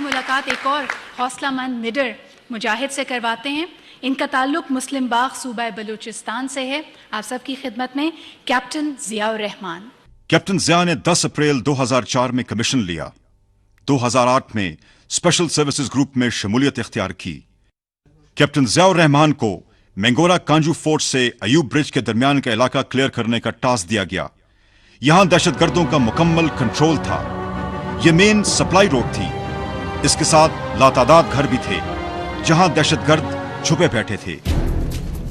आपकी मुलाकात एक और हौसलामंद निडर मुजाहिद से करवाते हैं। इनका ताल्लुक मुस्लिम बाग सूबा बलूचिस्तान से है। आप सबकी खिदमत में कैप्टन ज़ियाउर रहमान। कैप्टन ज़िया ने 10 अप्रैल 2004 में कमीशन लिया। 2008 में स्पेशल सर्विसेज ग्रुप में शमूलियत इख्तियार की। कैप्टन ज़ियाउर रहमान को मैंगोरा कांजू फोर्ट से अयूब ब्रिज के दरमियान का इलाका क्लियर करने का टास्क दिया गया। यहां दहशतगर्दों का मुकम्मल कंट्रोल था। यह मेन सप्लाई रोड थी। इसके साथ लातादाद घर भी थे जहां दहशतगर्द छुपे बैठे थे।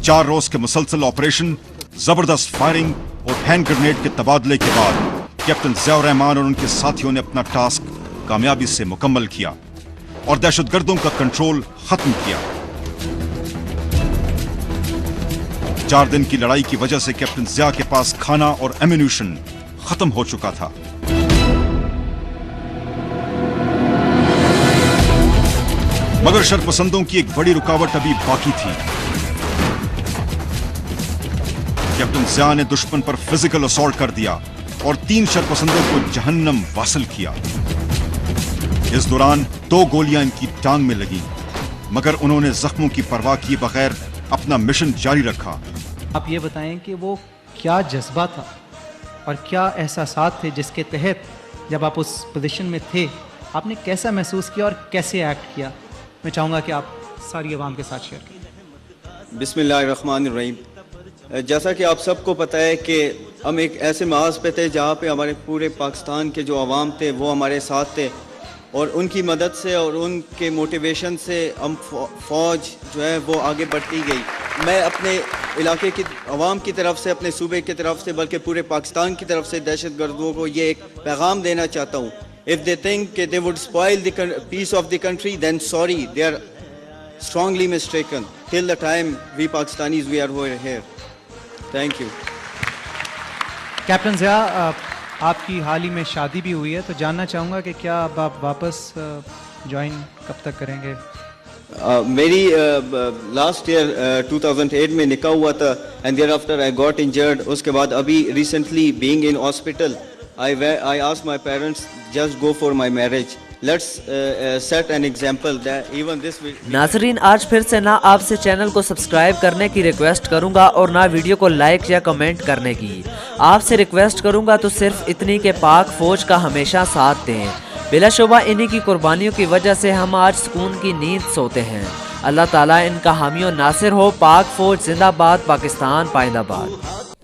4 रोज के मुसलसल ऑपरेशन, जबरदस्त फायरिंग और हैंड ग्रेनेड के तबादले के बाद कैप्टन ज़ियाउर रहमान और उनके साथियों ने अपना टास्क कामयाबी से मुकम्मल किया और दहशतगर्दों का कंट्रोल खत्म किया। 4 दिन की लड़ाई की वजह से कैप्टन ज़िया के पास खाना और एम्यूनिशन खत्म हो चुका था। मगर शरपसंदों की एक बड़ी रुकावट अभी बाकी थी। कैप्टन ज़िया ने दुश्मन पर फिजिकल असॉल्ट कर दिया और 3 शरपसंदों को जहन्नम वासिल किया। इस दौरान 2 गोलियां इनकी टांग में लगी, मगर उन्होंने जख्मों की परवाह किए बगैर अपना मिशन जारी रखा। आप ये बताएं कि वो क्या जज्बा था और क्या एहसासात थे जिसके तहत जब आप उस पोजीशन में थे आपने कैसा महसूस किया और कैसे एक्ट किया? मैं चाहूँगा कि आप सारी आवाम के साथ शेयर करें। बिस्मिल्लाहिर्रहमानिर्रहीम। जैसा कि आप सबको पता है कि हम एक ऐसे महाज पे थे जहाँ पे हमारे पूरे पाकिस्तान के जो अवाम थे वो हमारे साथ थे और उनकी मदद से और उनके मोटिवेशन से हम फ़ौज जो है वो आगे बढ़ती गई। मैं अपने इलाके की अवाम की तरफ से, अपने सूबे की तरफ से, बल्कि पूरे पाकिस्तान की तरफ से दहशतगर्दों को ये एक पैगाम देना चाहता हूँ। If they think they would spoil the peace of the country, then sorry, they are strongly mistaken. Till the time we Pakistanis we are over here. Thank you. Captain Zia, आपकी हाल ही में शादी भी हुई है, तो जानना चाहूँगा कि क्या अब आप वापस ज्वाइन कब तक करेंगे? मेरी लास्ट ईयर 2008 में निकाह हुआ था and thereafter I got injured. उसके बाद अभी recently being in hospital I asked my parents just go for my marriage. Let's set an example that even this will... नाज़रीन, आज फिर से ना आपसे चैनल को सब्सक्राइब करने की रिक्वेस्ट करूंगा और ना वीडियो को लाइक या कमेंट करने की। आपसे रिक्वेस्ट करूंगा तो सिर्फ इतनी के पाक फौज का हमेशा साथ दें। बिलाशुबा इन्हीं की कुर्बानियों की वजह से हम आज सुकून की नींद सोते हैं। अल्लाह ताला इनका हामी और नासिर हो। पाक फौज जिंदाबाद, पाकिस्तान पाइंदाबाद।